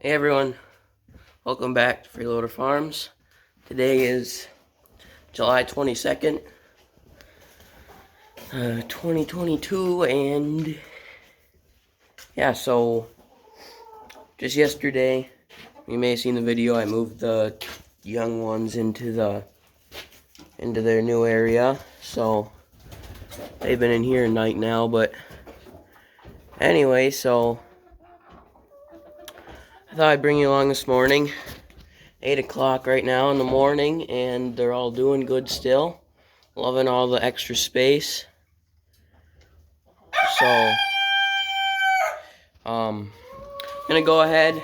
Hey everyone, welcome back to Freeloader Farms. Today is July 22nd, 2022, and yeah, so just yesterday, you may have seen the video, I moved the young ones into their new area, so they've been in here at night now, but anyway, so I thought I'd bring you along this morning. 8 o'clock right now in the morning, and they're all doing good still. Loving all the extra space. So, I'm gonna go ahead.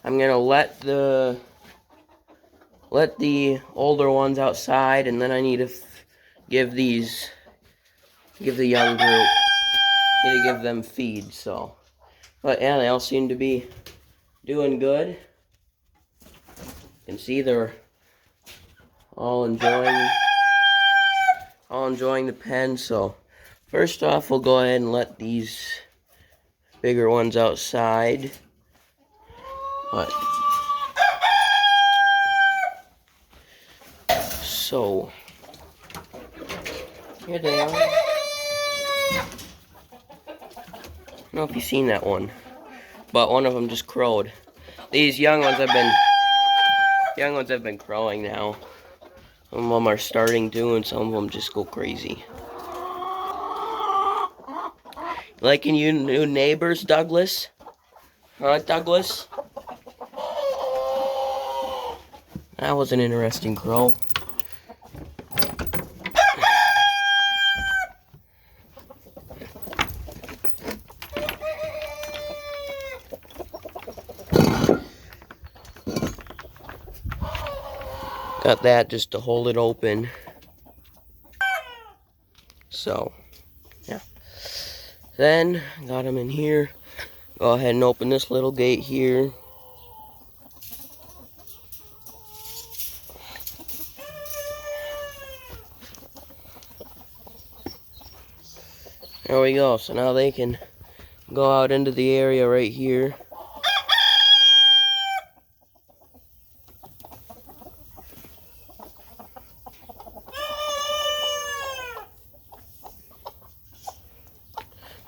I'm gonna let the older ones outside, and then I need to give the young group, need to give them feed. So, but yeah, they all seem to be doing good. You can see they're all enjoying the pen. So, first off, we'll go ahead and let these bigger ones outside. But so here they are. I don't know if you've seen that one, but one of them just crowed. These young ones have been crowing now. Some of them are starting to, and some of them just go crazy. Liking you new neighbors, Douglas? Huh, Douglas? That was an interesting crow. Got that just to hold it open. So, yeah. Then, got him in here. Go ahead and open this little gate here. There we go. So now they can go out into the area right here.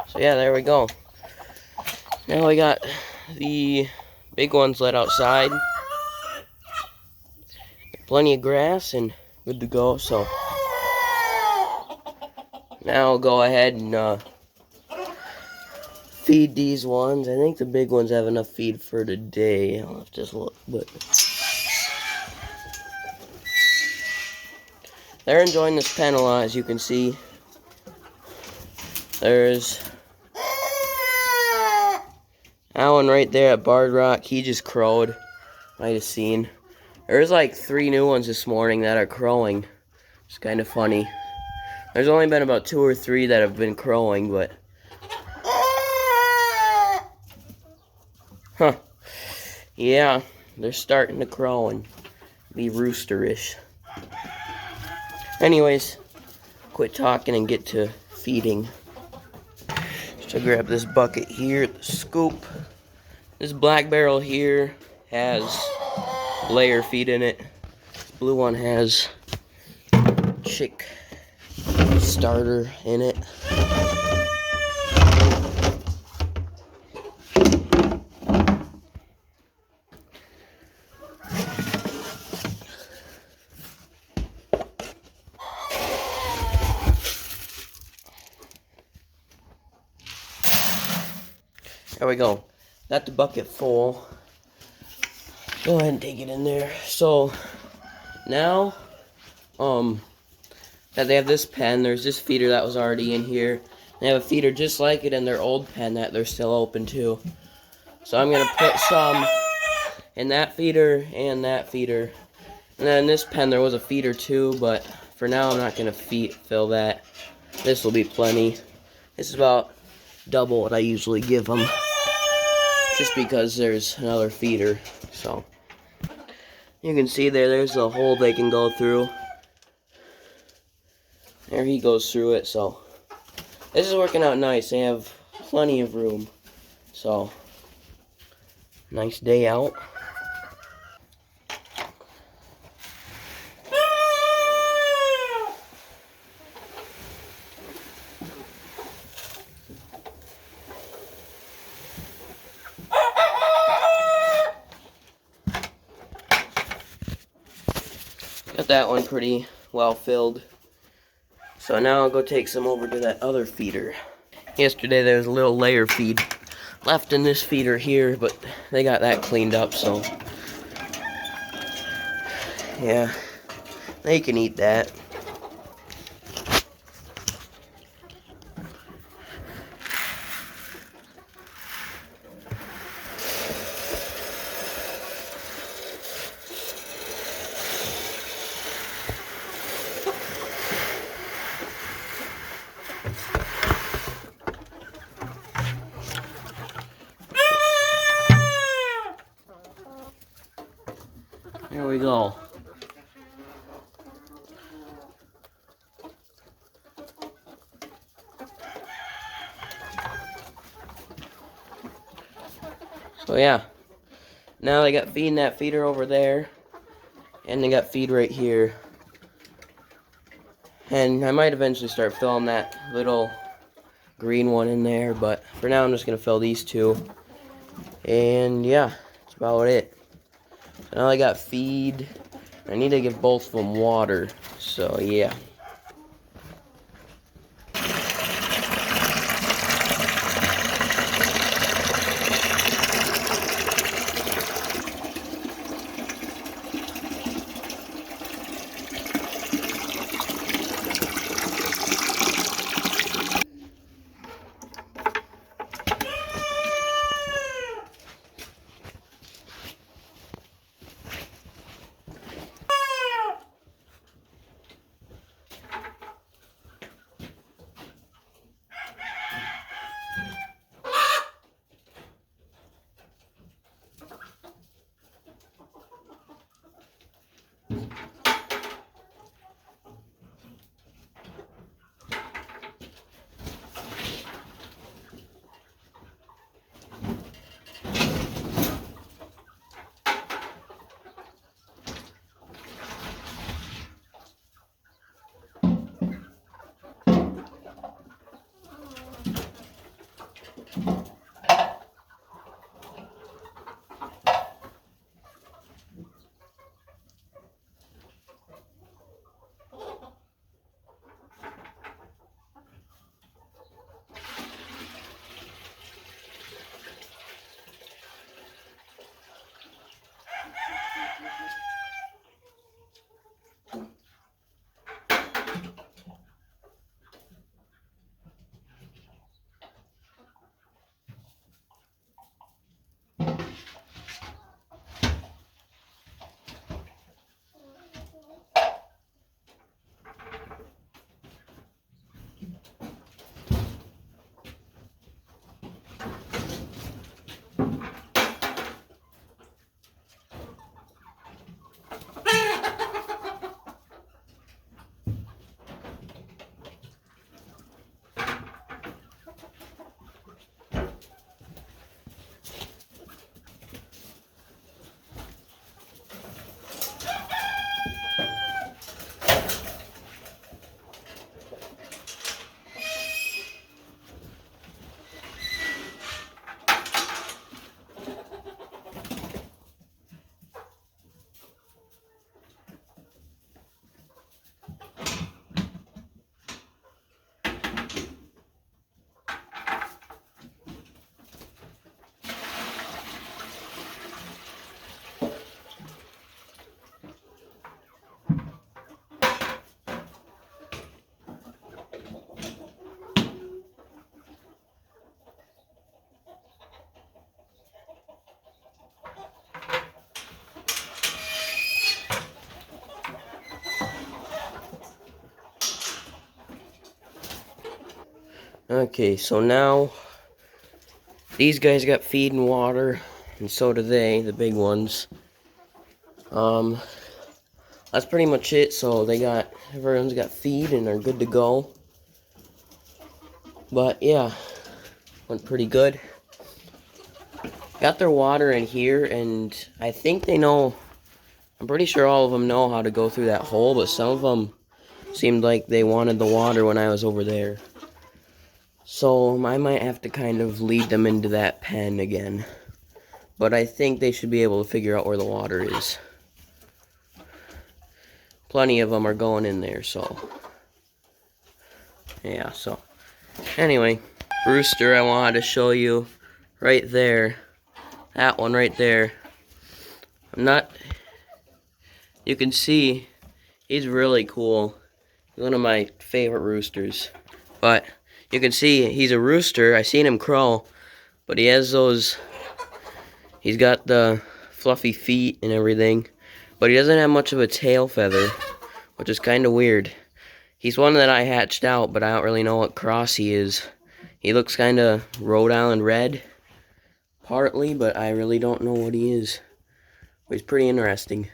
So yeah, there we go. Now we got the big ones let outside. Plenty of grass and good to go. So now I'll go ahead and feed these ones. I think the big ones have enough feed for today. I'll have to look, but they're enjoying this pen a lot, as you can see. There's that one right there at Bard Rock. He just crowed. Might have seen. There's like 3 new ones this morning that are crowing. It's kind of funny. There's only been about 2 or 3 that have been crowing, but huh. Yeah, they're starting to crow and be roosterish. Anyways, quit talking and get to feeding. So grab this bucket here, the scoop. This black barrel here has layer feed in it. This blue one has chick starter in it. There we go. Got the bucket full. Go ahead and take it in there. So now, that they have this pen, there's this feeder that was already in here. They have a feeder just like it in their old pen that they're still open to. So I'm gonna put some in that feeder and that feeder. And then in this pen there was a feeder too, but for now I'm not gonna fill that. This will be plenty. This is about double what I usually give them, just because there's another feeder. So you can see there's a hole they can go through. There he goes through it. So this is working out nice. They have plenty of room. So Nice day out. Got that one pretty well filled. So now I'll go take some over to that other feeder. Yesterday there was a little layer feed left in this feeder here, but they got that cleaned up, so yeah, they can eat that. Here we go. So yeah, now they got feed in that feeder over there, and they got feed right here. And I might eventually start filling that little green one in there, but for now I'm just going to fill these two. And yeah, that's about it. So now I got feed. I need to give both of them water, so yeah. Okay, so now these guys got feed and water, and so do they, the big ones. That's pretty much it. So everyone's got feed and they're good to go. But yeah, went pretty good. got their water in here, and I think they know, I'm pretty sure all of them know how to go through that hole, but some of them seemed like they wanted the water when I was over there. So I might have to kind of lead them into that pen again. But I think they should be able to figure out where the water is. Plenty of them are going in there, so. Yeah, so. Anyway, rooster I wanted to show you right there. That one right there. You can see, he's really cool. He's one of my favorite roosters. But you can see he's a rooster. I seen him crow, but he has he's got the fluffy feet and everything, but he doesn't have much of a tail feather, which is kind of weird. He's one that I hatched out, but I don't really know what cross he is. He looks kind of Rhode Island red, partly, but I really don't know what he is. But he's pretty interesting.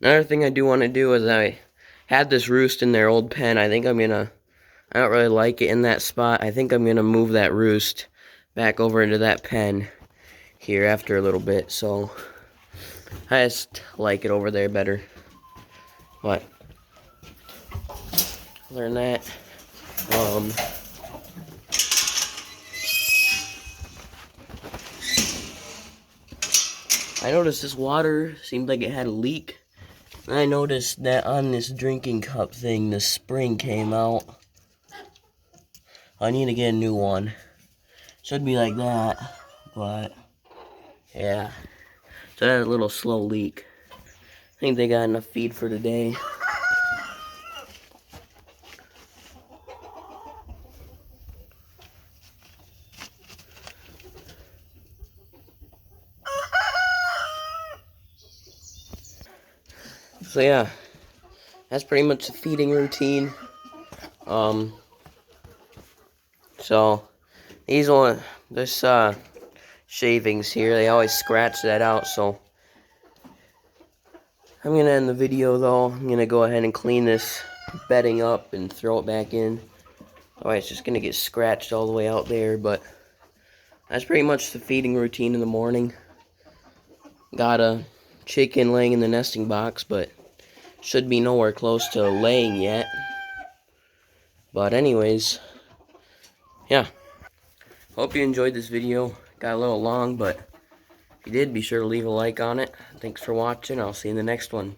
Another thing I do want to do is I had this roost in their old pen. I don't really like it in that spot. I think I'm gonna move that roost back over into that pen here after a little bit, so I just like it over there better. But other than that, I noticed this water seemed like it had a leak. And I noticed that on this drinking cup thing, the spring came out. I need to get a new one. Should be like that, but yeah. So that had a little slow leak. I think they got enough feed for today. So yeah, that's pretty much the feeding routine. So this shavings here, they always scratch that out, so I'm gonna end the video though. I'm gonna go ahead and clean this bedding up and throw it back in. Alright, it's just gonna get scratched all the way out there, but that's pretty much the feeding routine in the morning. Got a chicken laying in the nesting box, but should be nowhere close to laying yet. But anyways, yeah. Hope you enjoyed this video. Got a little long, but if you did, be sure to leave a like on it. Thanks for watching. I'll see you in the next one.